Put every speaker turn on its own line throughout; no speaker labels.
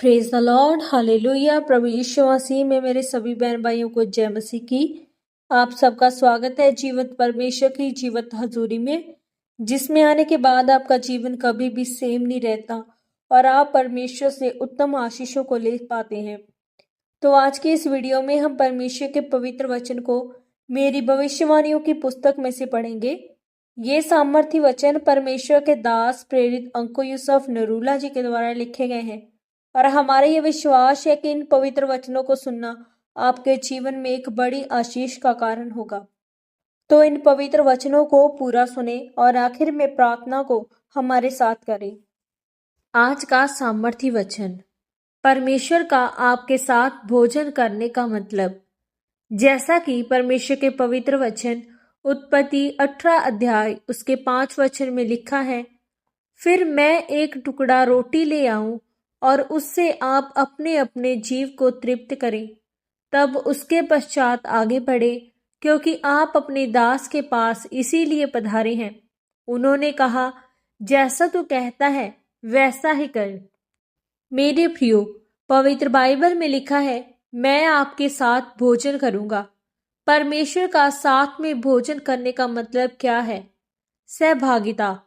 Praise the lord, hallelujah. प्रभु यीशु मसीह में मेरे सभी बहन भाइयों को जय मसीह की। आप सबका स्वागत है जीवंत परमेश्वर की जीवंत हजूरी में, जिसमें आने के बाद आपका जीवन कभी भी सेम नहीं रहता और आप परमेश्वर से उत्तम आशीषों को ले पाते हैं। तो आज की इस वीडियो में हम परमेश्वर के पवित्र वचन को मेरी भविष्यवाणियों की पुस्तक में से पढ़ेंगे। ये सामर्थी वचन परमेश्वर के दास प्रेरित अंको यूसुफ नरूला जी के द्वारा लिखे गए हैं और हमारा ये विश्वास है कि इन पवित्र वचनों को सुनना आपके जीवन में एक बड़ी आशीष का कारण होगा। तो इन पवित्र वचनों को पूरा सुने और आखिर में प्रार्थना को हमारे साथ करें। आज का सामर्थी वचन, परमेश्वर का आपके साथ भोजन करने का मतलब। जैसा कि परमेश्वर के पवित्र वचन उत्पत्ति 18 अध्याय उसके 5 वचन में लिखा है, फिर मैं एक टुकड़ा रोटी ले आऊं और उससे आप अपने अपने जीव को तृप्त करें, तब उसके पश्चात आगे बढ़े, क्योंकि आप अपने दास के पास इसीलिए पधारे हैं। उन्होंने कहा, जैसा तू कहता है वैसा ही कर। मेरे प्रियो, पवित्र बाइबल में लिखा है, मैं आपके साथ भोजन करूंगा। परमेश्वर का साथ में भोजन करने का मतलब क्या है? सहभागिता।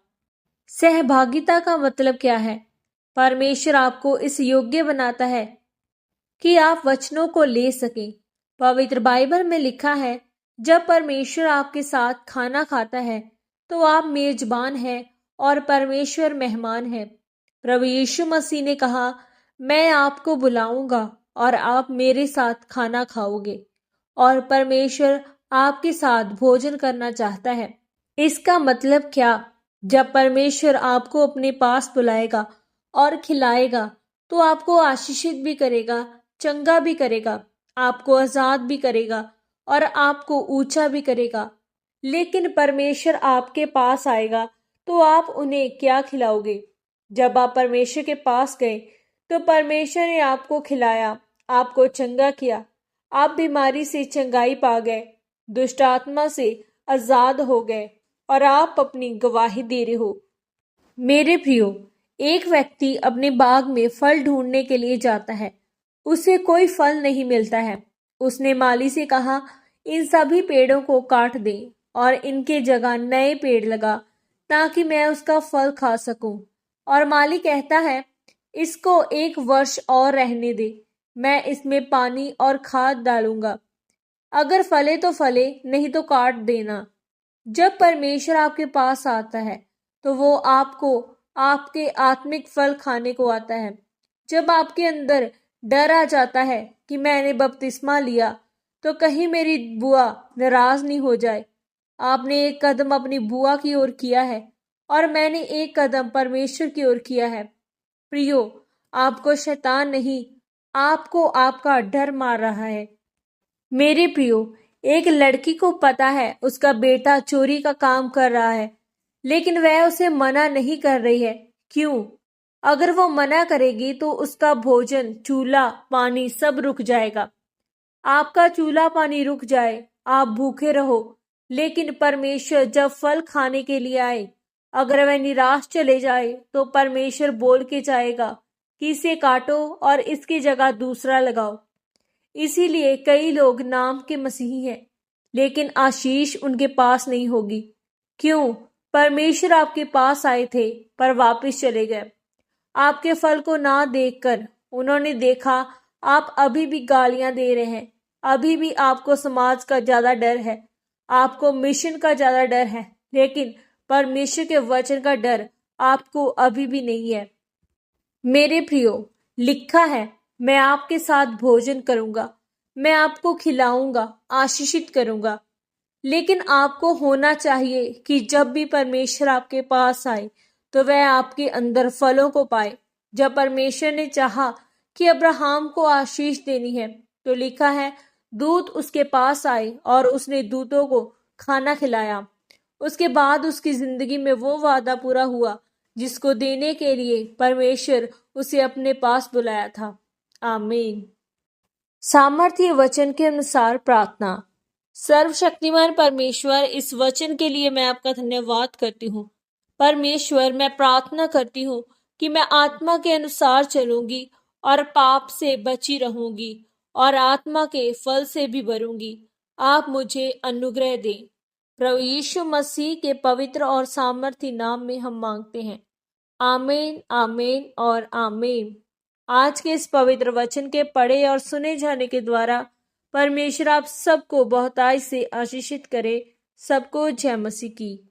सहभागिता का मतलब क्या है? परमेश्वर आपको इस योग्य बनाता है कि आप वचनों को ले सकें। पवित्र बाइबल में लिखा है, जब परमेश्वर आपके साथ खाना खाता है तो आप मेजबान हैं और परमेश्वर मेहमान है। प्रभु यीशु मसीह ने कहा, मैं आपको बुलाऊंगा और आप मेरे साथ खाना खाओगे, और परमेश्वर आपके साथ भोजन करना चाहता है। इसका मतलब क्या? जब परमेश्वर आपको अपने पास बुलाएगा और खिलाएगा तो आपको आशीषित भी करेगा, चंगा भी करेगा, आपको आजाद भी करेगा और आपको ऊंचा भी करेगा। लेकिन परमेश्वर आपके पास आएगा तो आप उन्हें क्या खिलाओगे? जब आप परमेश्वर के पास गए तो परमेश्वर ने आपको खिलाया, आपको चंगा किया, आप बीमारी से चंगाई पा गए, दुष्ट आत्मा से आजाद हो गए और आप अपनी गवाही दे रहे हो। मेरे प्रियो, एक व्यक्ति अपने बाग में फल ढूंढने के लिए जाता है, उसे कोई फल नहीं मिलता है। उसने माली से कहा, इन सभी पेड़ों को काट दे और इनके जगह नए पेड़ लगा ताकि मैं उसका फल खा सकूं। और माली कहता है, इसको 1 वर्ष और रहने दे, मैं इसमें पानी और खाद डालूंगा, अगर फले तो फले, नहीं तो काट देना। जब परमेश्वर आपके पास आता है तो वो आपको आपके आत्मिक फल खाने को आता है। जब आपके अंदर डर आ जाता है कि मैंने बपतिस्मा लिया तो कहीं मेरी बुआ नाराज नहीं हो जाए। आपने एक कदम अपनी बुआ की ओर किया है और मैंने एक कदम परमेश्वर की ओर किया है। प्रियो, आपको शैतान नहीं, आपको आपका डर मार रहा है। मेरे प्रियो, एक लड़की को पता है उसका बेटा चोरी का काम कर रहा है, लेकिन वह उसे मना नहीं कर रही है। क्यों? अगर वो मना करेगी तो उसका भोजन, चूल्हा, पानी सब रुक जाएगा। आपका चूल्हा पानी रुक जाए, आप भूखे रहो, लेकिन परमेश्वर जब फल खाने के लिए आए, अगर वह निराश चले जाए तो परमेश्वर बोल के जाएगा कि इसे काटो और इसकी जगह दूसरा लगाओ। इसीलिए कई लोग नाम के मसीही हैं, लेकिन आशीष उनके पास नहीं होगी। क्यों? परमेश्वर आपके पास आए थे पर वापस चले गए। आपके फल को ना देखकर उन्होंने देखा आप अभी भी गालियां दे रहे हैं, अभी भी आपको समाज का ज्यादा डर है, आपको मिशन का ज्यादा डर है, लेकिन परमेश्वर के वचन का डर आपको अभी भी नहीं है। मेरे प्रियो, लिखा है, मैं आपके साथ भोजन करूंगा, मैं आपको खिलाऊंगा, आशीषित करूंगा। लेकिन आपको होना चाहिए कि जब भी परमेश्वर आपके पास आए तो वह आपके अंदर फलों को पाए। जब परमेश्वर ने चाहा कि अब्राहम को आशीष देनी है तो लिखा है, दूत उसके पास आए और उसने दूतों को खाना खिलाया। उसके बाद उसकी जिंदगी में वो वादा पूरा हुआ जिसको देने के लिए परमेश्वर उसे अपने पास बुलाया था। आमीन। सामर्थ्य वचन के अनुसार प्रार्थना। सर्वशक्तिमान परमेश्वर, इस वचन के लिए मैं आपका धन्यवाद करती हूँ। परमेश्वर, मैं प्रार्थना करती हूँ कि मैं आत्मा के अनुसार चलूंगी और पाप से बची रहूंगी और आत्मा के फल से भी भरूंगी। आप मुझे अनुग्रह दें। प्रभु यीशु मसीह के पवित्र और सामर्थी नाम में हम मांगते हैं। आमीन, आमीन और आमीन। आज के इस पवित्र वचन के पढ़े और सुने जाने के द्वारा परमेश्वर आप सबको बहुतायत से आशीषित करे। सबको जय मसीह की।